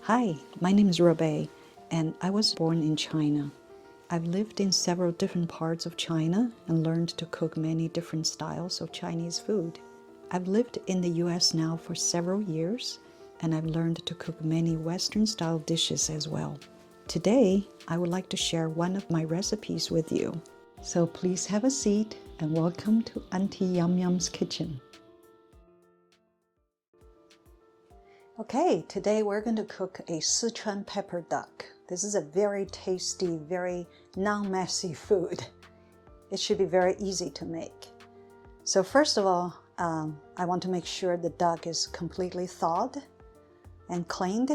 Hi, my name is Robe, and I was born in China. I've lived in several different parts of China and learned to cook many different styles of Chinese food. I've lived in the US now for several years, and I've learned to cook many Western-style dishes as well. Today, I would like to share one of my recipes with you. So please have a seat and welcome to Auntie Yum Yum's kitchen. Okay, today we're going to cook a Szechuan Pepper Duck. This is a very tasty, very non-messy food. It should be very easy to make. So first of all, I want to make sure the duck is completely thawed and cleaned.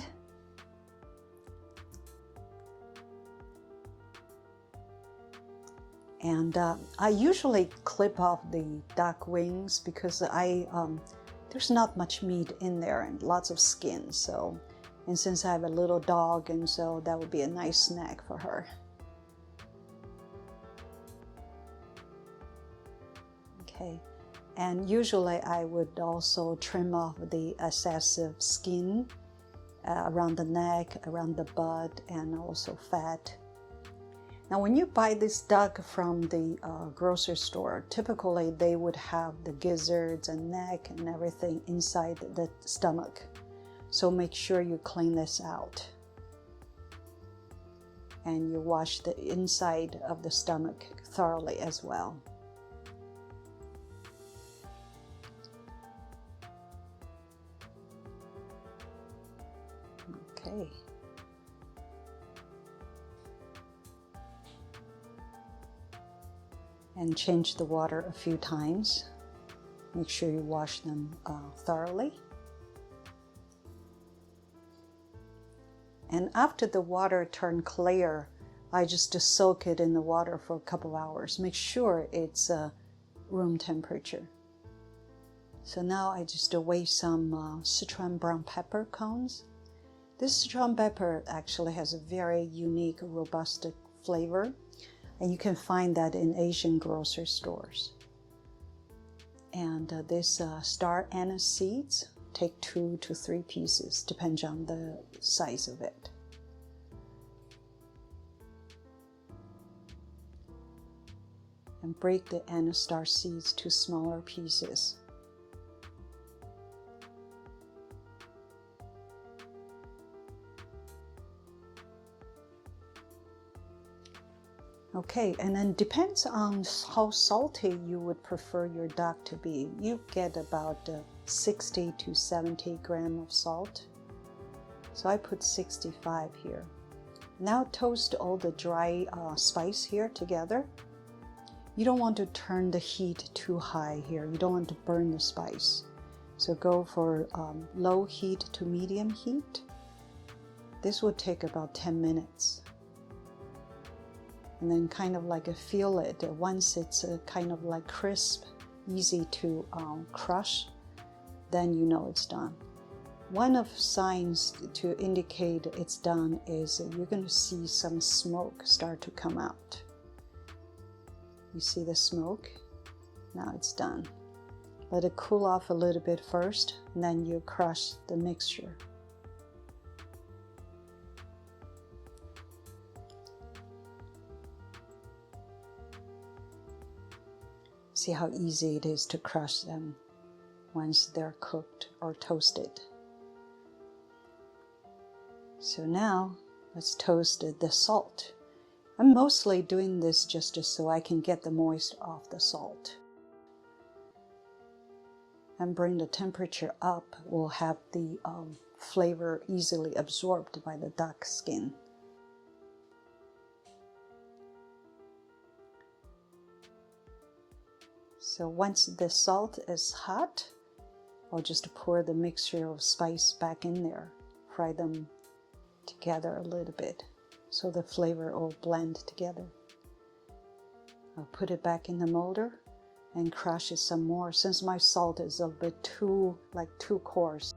And I usually clip off the duck wings because there's not much meat in there and lots of skin. And since I have a little dog, and so that would be a nice snack for her. Okay, and usually I would also trim off the excessive skin around the neck, around the butt, and also fat. Now, when you buy this duck from the grocery store, typically they would have the gizzards and neck and everything inside the stomach. So make sure you clean this out. And you wash the inside of the stomach thoroughly as well. Okay. And change the water a few times. Make sure you wash them thoroughly. And after the water turned clear, I just soak it in the water for a couple hours. Make sure it's room temperature. So now I just weigh some Szechuan brown pepper cones. This Szechuan pepper actually has a very unique, robust flavor. And you can find that in Asian grocery stores. And this star anise seeds, take 2 to 3 pieces, depends on the size of it. And break the anise star seeds to smaller pieces. Okay, and then depends on how salty you would prefer your duck to be. You get about 60 to 70 grams of salt. So I put 65 here. Now toast all the dry spice here together. You don't want to turn the heat too high here. You don't want to burn the spice. So go for low heat to medium heat. This would take about 10 minutes. And then kind of like feel it. Once it's kind of like crisp, easy to crush, then you know it's done. One of signs to indicate it's done is you're going to see some smoke start to come out. You see the smoke? Now it's done. Let it cool off a little bit first, and then you crush the mixture. See how easy it is to crush them once they're cooked or toasted. So now let's toast the salt. I'm mostly doing this just so I can get the moist off the salt. And bring the temperature up will have the flavor easily absorbed by the duck skin. So once the salt is hot, I'll just pour the mixture of spice back in there. Fry them together a little bit so the flavor will blend together. I'll put it back in the molder and crush it some more since my salt is a bit too coarse.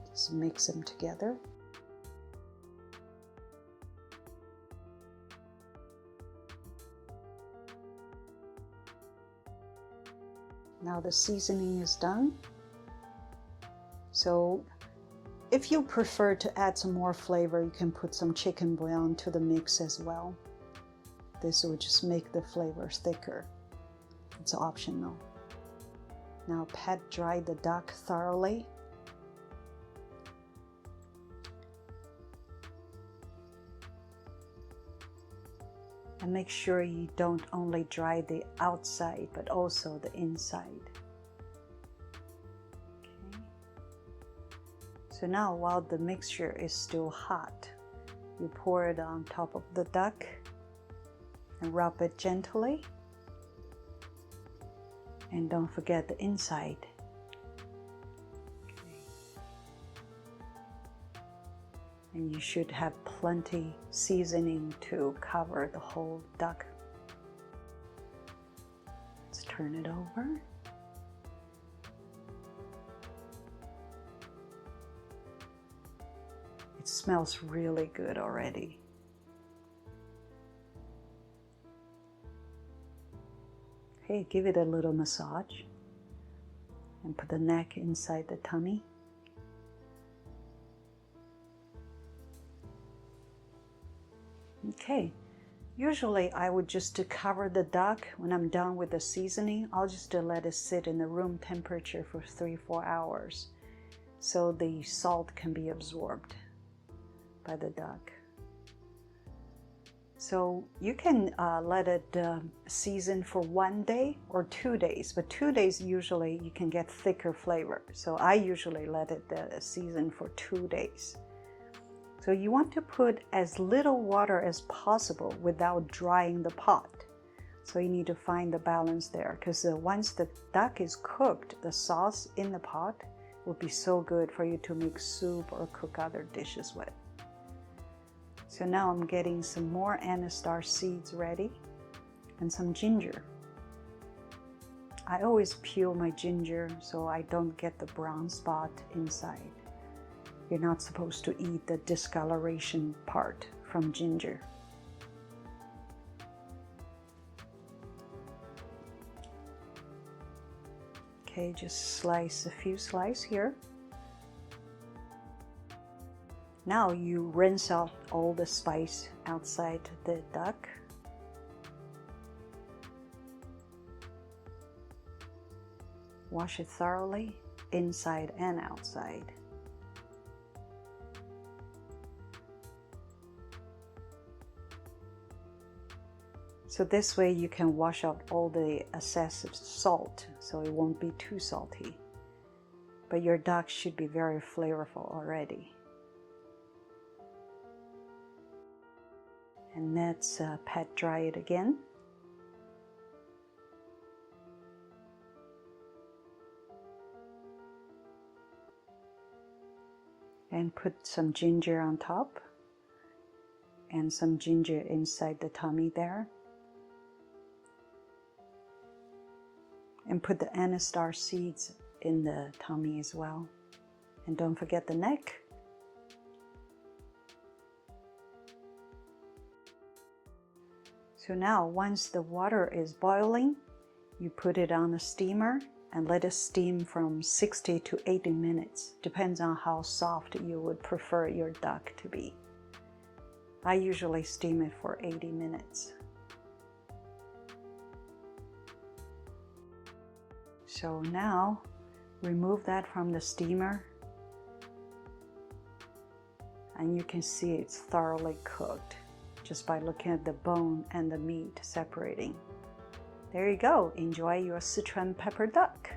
Just mix them together. Now the seasoning is done. So if you prefer to add some more flavor, you can put some chicken bouillon to the mix as well. This will just make the flavor thicker. It's optional. Now pat dry the duck thoroughly. And make sure you don't only dry the outside, but also the inside. Okay. So now while the mixture is still hot, you pour it on top of the duck and rub it gently. And don't forget the inside. And you should have plenty seasoning to cover the whole duck. Let's turn it over. It smells really good already. Okay, give it a little massage and put the neck inside the tummy. Okay, usually I would just cover the duck when I'm done with the seasoning. I'll just let it sit in the room temperature for 3-4 hours so the salt can be absorbed by the duck. So you can let it season for 1 day or 2 days, but 2 days usually you can get thicker flavor. So I usually let it season for 2 days. So you want to put as little water as possible without drying the pot. So you need to find the balance there, because once the duck is cooked, the sauce in the pot will be so good for you to make soup or cook other dishes with. So now I'm getting some more anise star seeds ready and some ginger. I always peel my ginger so I don't get the brown spot inside. You're not supposed to eat the discoloration part from ginger. Okay, just slice a few slices here. Now you rinse out all the spice outside the duck. Wash it thoroughly, inside and outside. So this way you can wash out all the excessive salt, so it won't be too salty. But your duck should be very flavorful already. And let's pat dry it again. And put some ginger on top and some ginger inside the tummy there. And put the anise star seeds in the tummy as well. And don't forget the neck. So now once the water is boiling, you put it on the steamer and let it steam from 60 to 80 minutes. Depends on how soft you would prefer your duck to be. I usually steam it for 80 minutes. So now remove that from the steamer and you can see it's thoroughly cooked just by looking at the bone and the meat separating. There you go. Enjoy your Szechuan pepper duck.